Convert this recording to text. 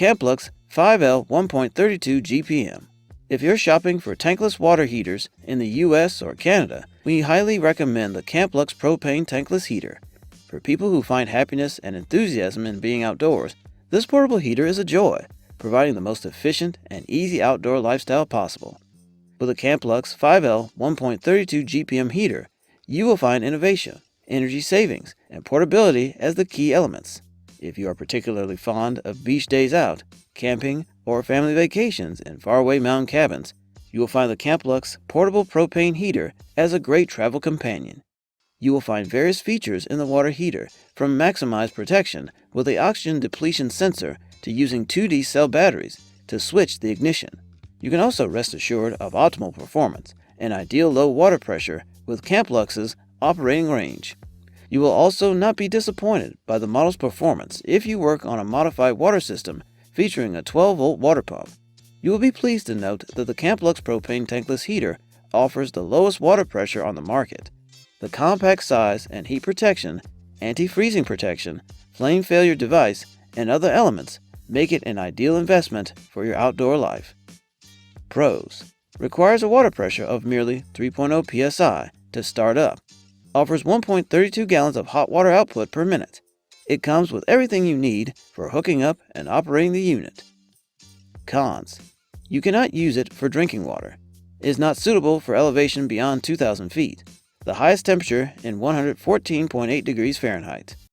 Camplux 5L 1.32 GPM. If you're shopping for tankless water heaters in the US or Canada, we highly recommend the Camplux Propane tankless heater. For people who find happiness and enthusiasm in being outdoors, this portable heater is a joy, providing the most efficient and easy outdoor lifestyle possible. With a Camplux 5L 1.32 GPM heater, you will find innovation, energy savings, and portability as the key elements. If you are particularly fond of beach days out, camping, or family vacations in faraway mountain cabins, you will find the Camplux portable propane heater as a great travel companion. You will find various features in the water heater, from maximized protection with the oxygen depletion sensor to using 2D cell batteries to switch the ignition. You can also rest assured of optimal performance and ideal low water pressure with Camplux's operating range. You will also not be disappointed by the model's performance if you work on a modified water system featuring a 12-volt water pump. You will be pleased to note that the Camplux Propane tankless heater offers the lowest water pressure on the market. The compact size and heat protection, anti-freezing protection, flame failure device, and other elements make it an ideal investment for your outdoor life. Pros: requires a water pressure of merely 3.0 psi to start up. Offers 1.32 gallons of hot water output per minute. It comes with everything you need for hooking up and operating the unit. Cons: you cannot use it for drinking water. It is not suitable for elevation beyond 2,000 feet. The highest temperature in 114.8 degrees Fahrenheit.